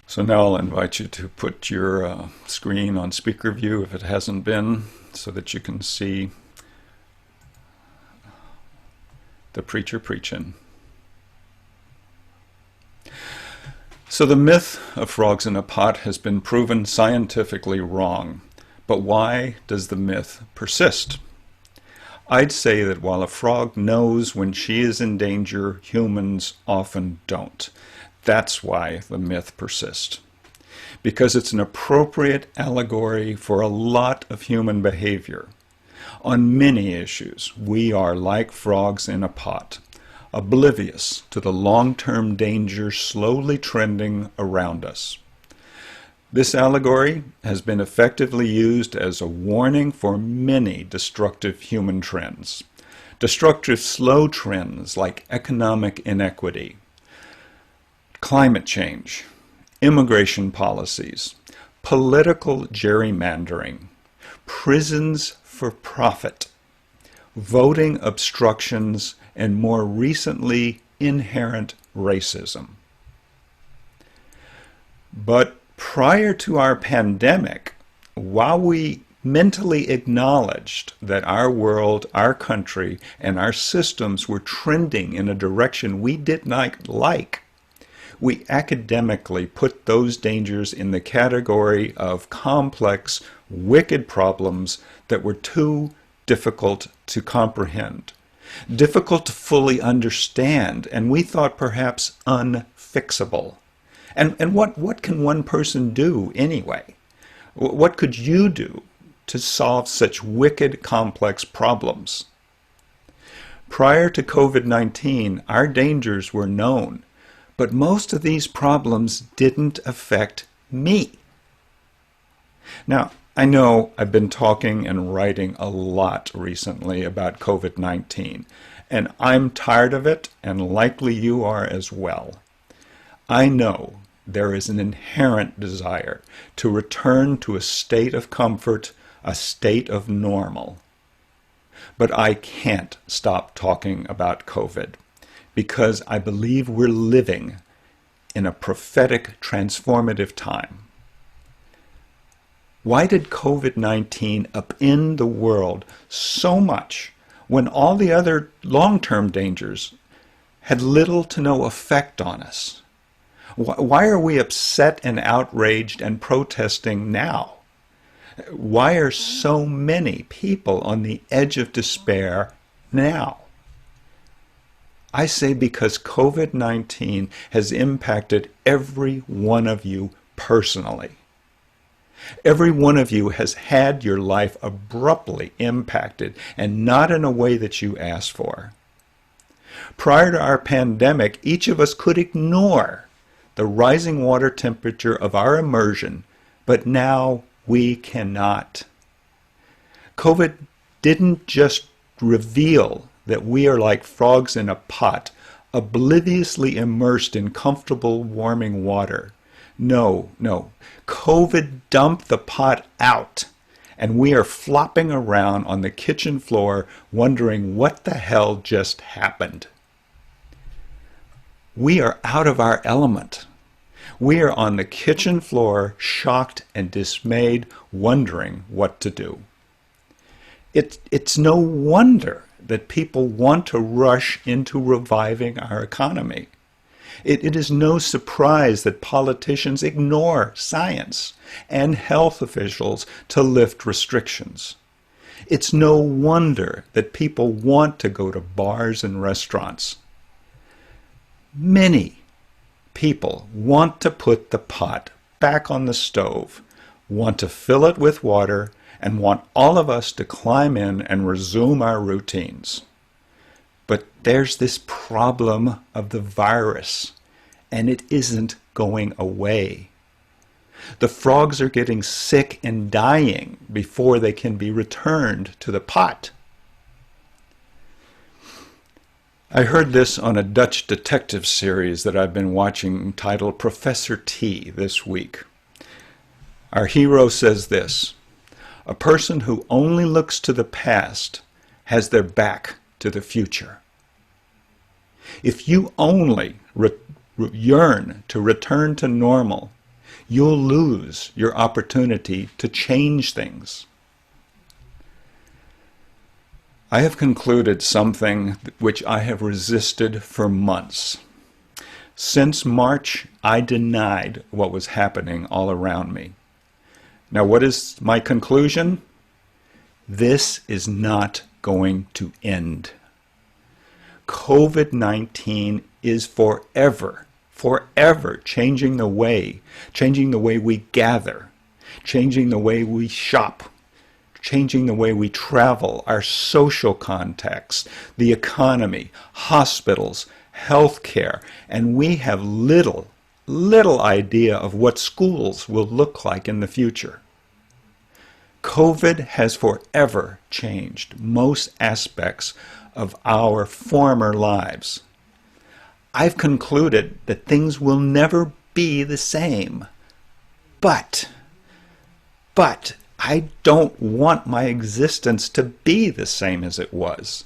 So now I'll invite you to put your screen on speaker view if it hasn't been, so that you can see the preacher preaching. So the myth of frogs in a pot has been proven scientifically wrong. But why does the myth persist? I'd say that while a frog knows when she is in danger, humans often don't. That's why the myth persists. Because it's an appropriate allegory for a lot of human behavior. On many issues, we are like frogs in a pot, oblivious to the long-term danger slowly trending around us. This allegory has been effectively used as a warning for many destructive human trends. Destructive slow trends like economic inequity, climate change, immigration policies, political gerrymandering, prisons for profit, voting obstructions, and more recently, inherent racism. But prior to our pandemic, while we mentally acknowledged that our world, our country, and our systems were trending in a direction we did not like, we academically put those dangers in the category of complex, wicked problems that were too difficult to comprehend, difficult to fully understand, and we thought perhaps unfixable. And what can one person do anyway? What could you do to solve such wicked, complex problems? Prior to COVID-19, our dangers were known, but most of these problems didn't affect me. Now, I know I've been talking and writing a lot recently about COVID-19, and I'm tired of it, and likely you are as well. I know there is an inherent desire to return to a state of comfort, a state of normal. But I can't stop talking about COVID because I believe we're living in a prophetic, transformative time. Why did COVID-19 upend the world so much when all the other long-term dangers had little to no effect on us? Why are we upset and outraged and protesting now? Why are so many people on the edge of despair now? I say because COVID-19 has impacted every one of you personally. Every one of you has had your life abruptly impacted, and not in a way that you asked for. Prior to our pandemic, each of us could ignore the rising water temperature of our immersion, but now we cannot. COVID didn't just reveal that we are like frogs in a pot, obliviously immersed in comfortable, warming water. No. COVID dumped the pot out, and we are flopping around on the kitchen floor wondering what the hell just happened. We are out of our element. We are on the kitchen floor, shocked and dismayed, wondering what to do. It's no wonder that people want to rush into reviving our economy. It is no surprise that politicians ignore science and health officials to lift restrictions. It's no wonder that people want to go to bars and restaurants. Many people want to put the pot back on the stove, want to fill it with water, and want all of us to climb in and resume our routines. But there's this problem of the virus, and it isn't going away. The frogs are getting sick and dying before they can be returned to the pot. I heard this on a Dutch detective series that I've been watching titled Professor T this week. Our hero says this: a person who only looks to the past has their back to the future. If you only yearn to return to normal, you'll lose your opportunity to change things. I have concluded something which I have resisted for months. Since March, I denied what was happening all around me. Now, what is my conclusion? This is not going to end. COVID-19 is forever changing the way we gather, changing the way we shop, changing the way we travel, our social contacts, the economy, hospitals, healthcare, and we have little idea of what schools will look like in the future. COVID has forever changed most aspects of our former lives. I've concluded that things will never be the same. But I don't want my existence to be the same as it was,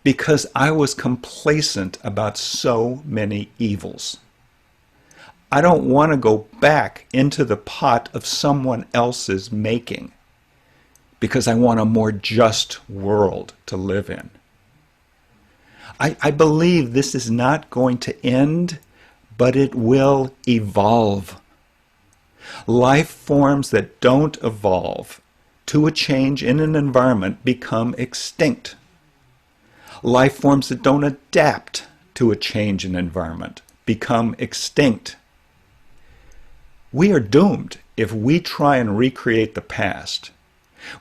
because I was complacent about so many evils. I don't want to go back into the pot of someone else's making, because I want a more just world to live in. I believe this is not going to end, but it will evolve. Life forms that don't evolve to a change in an environment become extinct. Life forms that don't adapt to a change in environment become extinct. We are doomed if we try and recreate the past.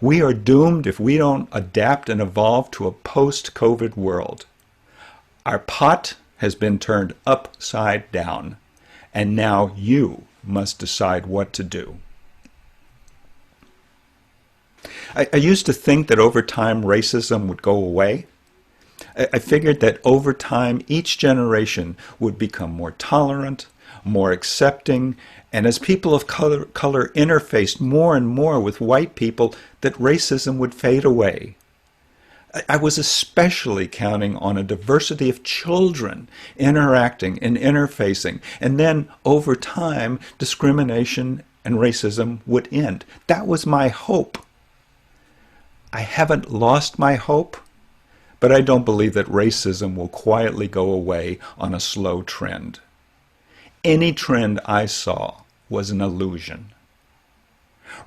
We are doomed if we don't adapt and evolve to a post-COVID world. Our pot has been turned upside down, and now you must decide what to do. I used to think that over time racism would go away. I figured that over time each generation would become more tolerant, more accepting, and as people of color interfaced more and more with white people, that racism would fade away. I was especially counting on a diversity of children interacting and interfacing, and then over time discrimination and racism would end. That was my hope. I haven't lost my hope, but I don't believe that racism will quietly go away on a slow trend. Any trend I saw was an illusion.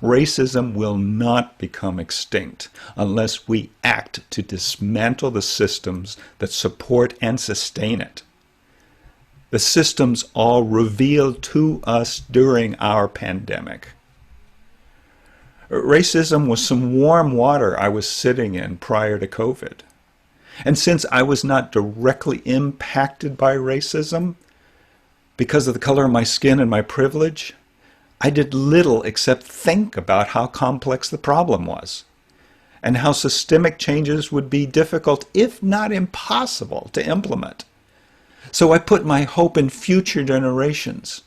Racism will not become extinct unless we act to dismantle the systems that support and sustain it. The systems all revealed to us during our pandemic. Racism was some warm water I was sitting in prior to COVID. And since I was not directly impacted by racism, because of the color of my skin and my privilege, I did little except think about how complex the problem was, and how systemic changes would be difficult, if not impossible, to implement. So I put my hope in future generations,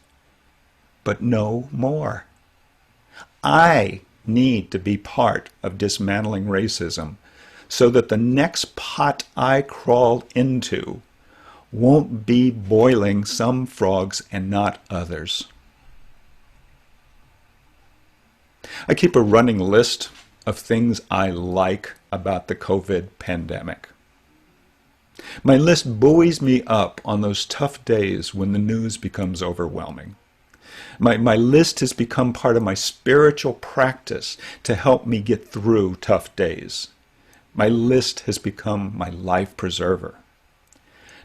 but no more. I need to be part of dismantling racism so that the next pot I crawl into won't be boiling some frogs and not others. I keep a running list of things I like about the COVID pandemic. My list buoys me up on those tough days when the news becomes overwhelming. My list has become part of my spiritual practice to help me get through tough days. My list has become my life preserver.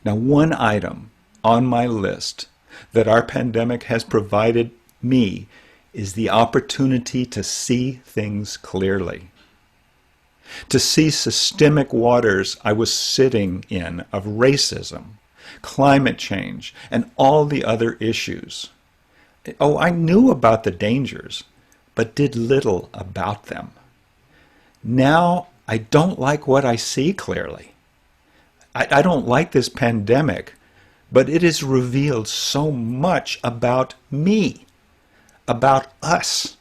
Now, one item on my list that our pandemic has provided me is the opportunity to see things clearly. To see systemic waters I was sitting in of racism, climate change, and all the other issues. Oh, I knew about the dangers, but did little about them. Now I don't like what I see clearly. I don't like this pandemic, but it has revealed so much about me, about us,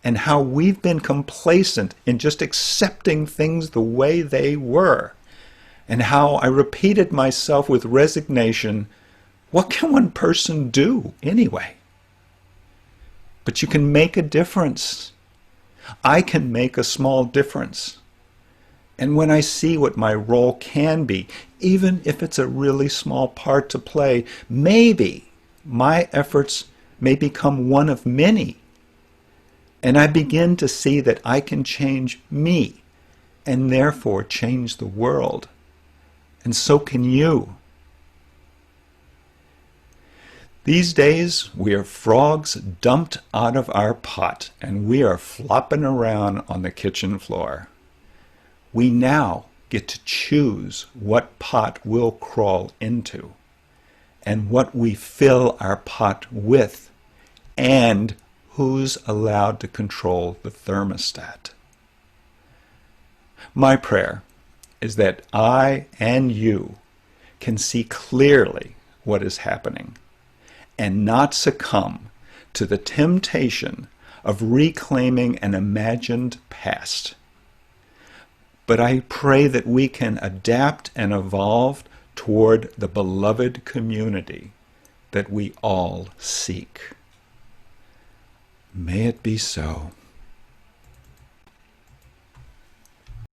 and how we've been complacent in just accepting things the way they were, and how I repeated myself with resignation, what can one person do anyway? But you can make a difference. I can make a small difference. And when I see what my role can be, even if it's a really small part to play, maybe my efforts may become one of many. And I begin to see that I can change me and therefore change the world. And so can you. These days, we are frogs dumped out of our pot, and we are flopping around on the kitchen floor. We now get to choose what pot we'll crawl into, and what we fill our pot with, and who's allowed to control the thermostat. My prayer is that I and you can see clearly what is happening, and not succumb to the temptation of reclaiming an imagined past. But I pray that we can adapt and evolve toward the beloved community that we all seek. May it be so.